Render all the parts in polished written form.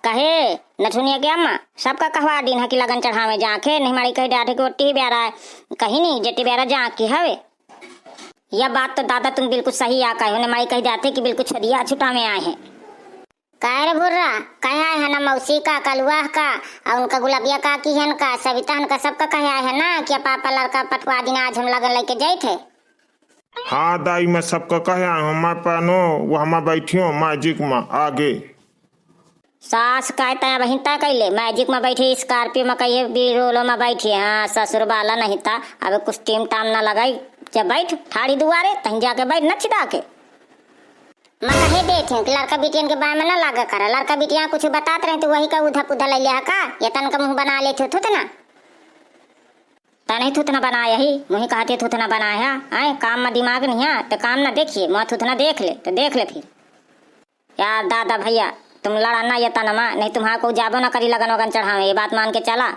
कहे नथुनिया के अम्मा सबका कहवा दिन है कि लगन चढ़ावे जाके नहीं मारी कही डाटे की ओटी ब्यारा है कहीं नहीं जेटी ब्यारा जा की हवे। यह बात तो दादा तुम बिल्कुल सही आ कहे मारी कही जाते कि बिल्कुल छदिया छुटा में आए हैं। कह रे भुर्रा कहे आए है ना मौसी का कलुआ का और उनका गुलाबिया का की है का सविता का सबका कहे आए है ना कि पापा लड़का पटवा दिन आज हम लगन लेके जाए थे। हाँ दाई मैं सबका कहे हमारे पानो वो हमारे बैठियो मैजिक में आगे सास का तया बहिन ता कैले मैजिक में बैठे स्कॉर्पियो में कहिए बिरोलो में बैठी। हाँ ससुर वाला नहीं था अब कुछ टीम टाम ना लगाई जब बैठ ठाड़ी दुआरे तहीं जाके बैठ न छिदा के मैं कहे देते कि लड़का बिटियन के बारे में ना लागा करा लड़का बिटिया कुछ बताते रहे तो वही का उधा पुधा ले लिया का ये तन का मुंह बना ले थुथना ता नहीं थुथना बनाया ही मुही कहते थुथना बनाया आए काम में दिमाग नहीं है तो काम ना देखिए मैं थुथना देख ले तो देख ले फिर यार दादा भैया तुम लड़ाना ये तनमा नहीं तुम्हारा को जाबो ना करी लगन वगन चढ़ावे ये बात मान के चला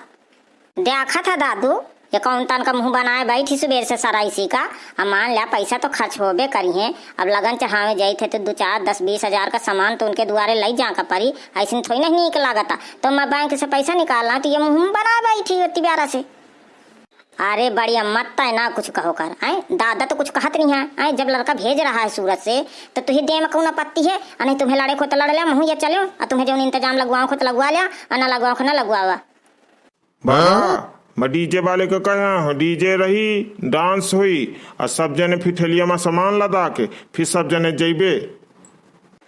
देखा था दादू ये कौन तन का मुंह बनाए बैठी सुबेर से सारा इसी का अब मान लिया पैसा तो खर्च होबे करी है अब लगन चढ़ावे जाए थे तो 2 4 10 20 हजार का सामान तो उनके द्वारे ले जा का परी ऐसे थोड़ी नहीं निक लागता तो मैं बैंक से पैसा निकालना तो ये मुंह बनाए बैठी होती ब्यारा से। अरे बड़ी मत है ना कुछ कहो कर आए दादा तो कुछ कहत नहीं है आए जब लड़का भेज रहा है सूरत से तो तुझे दे में कौन आपत्ति है नहीं तुम्हें लड़े को तो लड़ लिया मुँह ये चलो और तुम्हें जो इंतजाम लगवाओ को तो लगवा लिया और ना लगवाओ को ना लगवावा। मैं डीजे वाले को कहा डीजे रही डांस हुई और सब जने फिर ठेलिया में सामान लदा के फिर सब जने जइबे।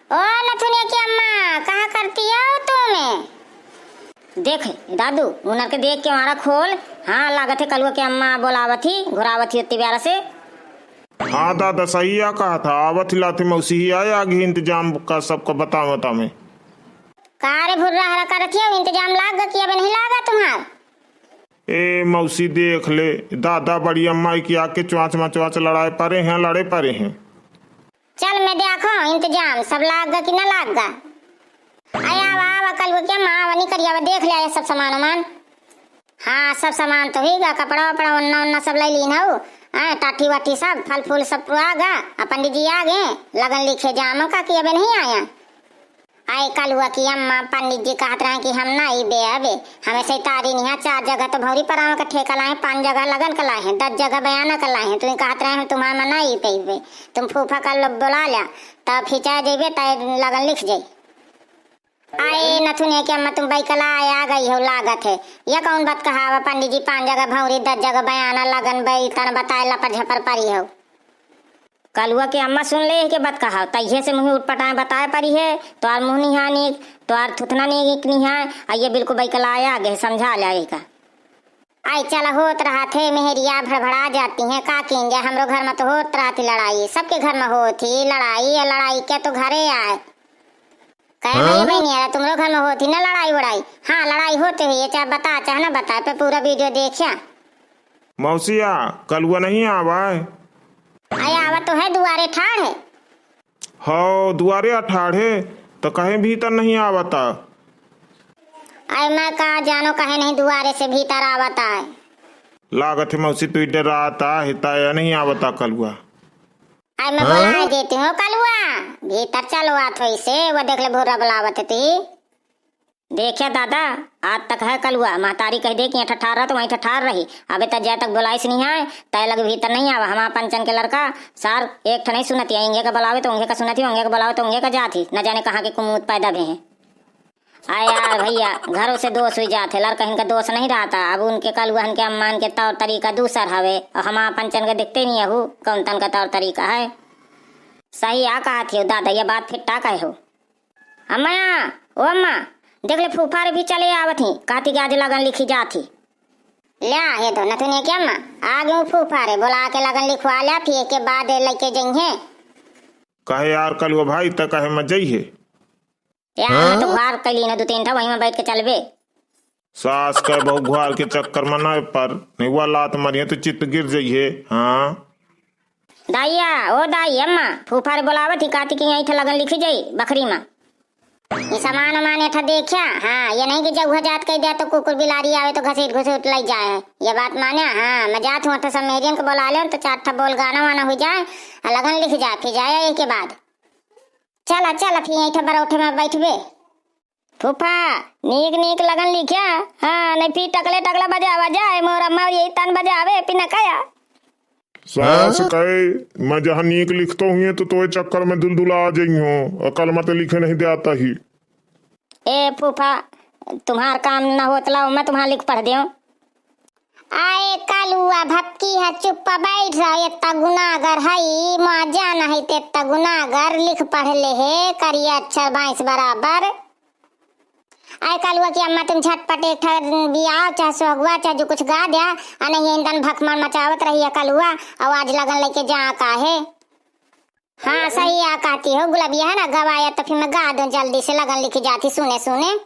ओ नथुनिया की अम्मा कहाँ करती हो तुम देख दादू उनर के देख के हमारा खोल। हाँ लागत है कलुआ के अम्मा बोलावत ही घुरावत ही उतनी ब्यारा से। हाँ दादा सही आ कहा था आवत लाते मौसी ही आए आगे इंतजाम का सबको बताओ में कार भुर्रा हरा करती हो इंतजाम लाग कि अब नहीं लागा तुम्हार। ए मौसी देख ले दादा बड़ी अम्मा की आके चुआच लड़ाई परे हैं लड़े परे हैं। चल मैं देखो इंतजाम सब लाग कि ना लाग आया वाह कल क्या माँ वनी करिया देख लिया सब सामान वामान। हाँ सब सामान तो ही गा कपड़ा वपड़ा उन्ना उन्ना सब ले लीन हो टाटी वाटी सब फल फूल सब आ गा पंडित जी आ गए लगन लिखे जाम का कि अबे नहीं आया आए कल हुआ कि अम्मा पंडित जी कहते रहे कि हम ना बे अबे हमें से तारी नहीं 4 जगह तो भौरी पर का ठेका लाए 5 जगह लगन कर लाए 10 जगह बयाना कर लाए तुम कहते रहे तुम्हारा मना ही पे तुम फूफा का बुला लिया तब खिंचा जेबे तब लगन लिख जाये। आए नथुनिया के अम्मा तुम बैकला आ गई हो लागत है यह कौन बात कहा पंडित जी 5 जगह भौरी 10 जगह बयाना लगन बई तन बताए लपर झपर परी हो। कलुआ के अम्मा सुन ले के बात कहा तैये से मुँह उठपटाए बताए परी है तो आर मुँह नहीं हानि तो आर थुथना नहीं है आइए बिल्कुल बैकला आया गए समझा लिया का आई चला होत रहा थे मेहरिया भड़बड़ा जाती हैं का किंजा हमरो घर में तो होत रहा थी लड़ाई सबके घर में होती लड़ाई क्या तो घरे आए कहे नहीं यार तुमरो घर में होती ना लड़ाई वड़ाई। हाँ लड़ाई होते हुई चाहे बता चाहे ना बता पे पूरा वीडियो देखिया। मौसिया कलुआ नहीं आवा आया आवा तो है दुआरे ठाड़ है। हाँ दुआरे अठाढ़े तो कहे भीतर नहीं आवता। अरे मैं कहा जानो कहे नहीं दुआरे से भीतर आवता है लागत है मौसी तू डराता हिताया नहीं आवता कलुआ। आई मैं बुला देती हूँ कलुआ भीतर चलो थोड़ी से वो देख ले भोरा बुलावत थी देखिया दादा आज तक है कलुआ महतारी कह दे कि ठठार तो वहीं ठठार रही अबे तक जय तक बुलाई से नहीं आए तय लगे भीतर नहीं आवा हमारा पंचन के लड़का सार एक ठो नहीं सुनती है इंगे का बुलावे तो उंगे का सुनती होंगे का बुलावे तो उंगे का जाती न जाने कहाँ के कुमूत पैदा भी है। आए यार भैया घरों से दोष हुई जाते लड़का इनका दोष नहीं रहता अब उनके कलुआ के अम्मान के तौर तरीका दूसर हवे और हमारा पंचन के दिखते नहीं है कौन तन का तौर तरीका है। सही आ कहा थी दादा ये बात फिट्टा कहे हो। अम्मा ओ अम्मा देख ले फूफारे भी चले आवत ही कहती कि आज लगन लिखी जाती लिया ये तो नथुनिया क्या अम्मा आ गए फूफारे बुला के लगन लिखवा लिया फिर के बाद लेके जाइए कहे यार कलुआ भाई तक कहे मत जाइए यार तो घर कली ना 2-3 था वहीं में बैठ के चलबे सास का बहु घुआर के चक्कर में ना पर नहीं हुआ लात मारिए तो चित्त गिर जाइए। हाँ दाइया ओ दाई अम्मा फूफारे बुलावत ही कहती कि यहीं था लगन लिखी जाई बकरी में ये सामान वामान था देखिया। हाँ ये नहीं कि जब जात कह दिया तो कुकुर बिलारी आवे तो घसीट घसीट लग जाए ये बात माने। हाँ मैं जात हूँ तो सब मेरियन को बुला ले तो 4 बोल गाना वाना हो जाए लगन लिख जाए फिर जाए एक के बाद चला चला फिर यहीं बरौठे में बैठबे। फूफा नीक नीक लगन लिखिया। हाँ नहीं फिर टकले टकला बजावा जाए मोर अम्मा यही तन बजावे पिन कया। सास कहे मैं जहाँ नीक लिखता हूँ तो चक्कर में दुलदुला आ जाई हो, अकल मत लिखे नहीं दे आता ही। ए फूफा तुम्हार काम न होतला मैं तुम्हारा लिख पढ़ दियो। आए कालुआ भक्की है चुप्पा बैठ रहा इतना गुनागर हई मजा नहीं तेता गुनागर लिख पढ़ ले है करिए अच्छा 22 बराबर। आए कालुआ की अम्मा तुम झटपट एक बियाह चाहे सोहगुआ चाहे जो कुछ गा दिया आ नहीं इंदन भकमान मचावत रही है कालुआ आवाज लगन लेके जा का है। हाँ सही आ कहती हो गुलाबिया है ना गवाया तो फिर मैं गा दूं जल्दी से लगन लिखी जाती सुने सुने।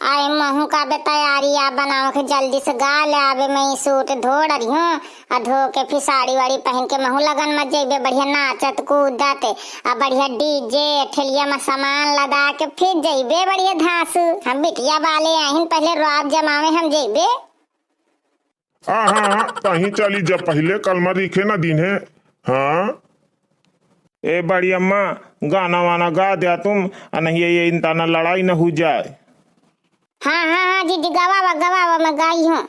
आए महू का बे तैयारी आप बनाओ के जल्दी से गा ले आवे मैं सूट धो रही हूँ और धो के फिर साड़ी वाड़ी पहन के महू लगन मत जाइबे बढ़िया नाचत कूदत आ बढ़िया डीजे ठेलिया में सामान लदा के फिर जाइबे बढ़िया धांसू हम बिटिया वाले आहिन पहले रुआब जमावे हम जाइबे। हाँ कहीं चली जब पहले कलमा लिखे ना दिन है। हाँ ए बड़ी अम्मा गाना वाना गा दिया तुम नहीं ये इंताना लड़ाई न हो जाए। हाँ दीदी गवावा मैं गाई हूँ।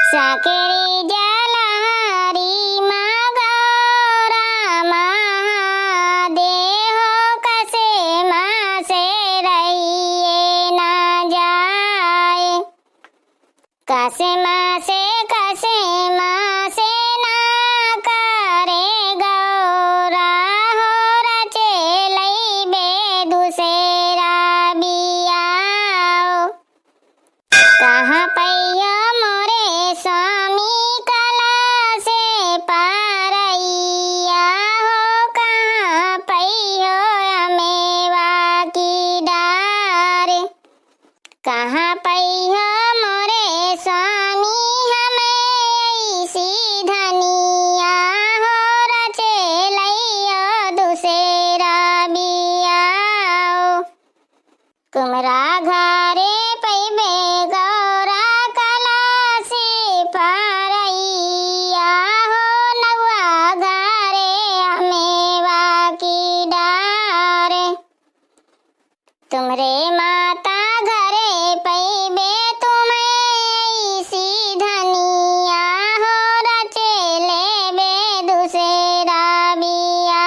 सकेरी जलहरी मगौरा महादेव कसे मासे रहिए ना जाए कसे मासे ना करे गौरा हो रचे लईबे दुसेरा बिया कहाँ पैया मोरे स्वामी कला से पारैया हो कहाँ पैयो अमेवा की डार कहाँ पैयो मोरे स्वामी हमें ऐसी धनिया हो रचे लइयो दुसेरा बिया कुमरा घरे पैबे गौरा कला से पारैया हो नौआ घरे अमेवा की डार तुमरे माता घरे पैबे तुम्हें ऐसी धनिया हो रचे लेबे दुसेरा बिया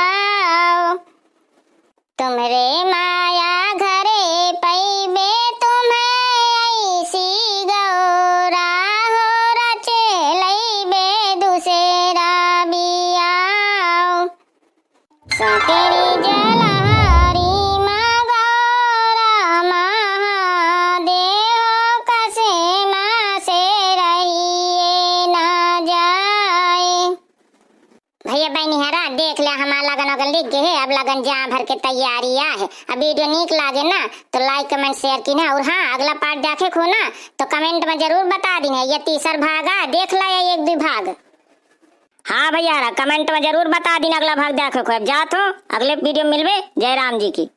तुमरे माया घरे पैबे तुम्हें ऐसी गौरा हो रचे लईबे दुसेरा बिया सकेरी जलहरी मगौरा महादेव कसे मासे रहिए ना जाए। भैया बहनी हरा देख ले हमारा लगन वगन लिख गए है अब लगन जहाँ भर के तैयारी है। अब वीडियो नीक लागे ना तो लाइक कमेंट शेयर की ना और हाँ अगला पार्ट देखे खो ना तो कमेंट में जरूर बता दी है ये तीसरा भाग है देख ला ये 1-2 भाग। हाँ भैया कमेंट में जरूर बता दी अगला भाग देखे खो अब जात हो अगले वीडियो मिलवे। जय राम जी की।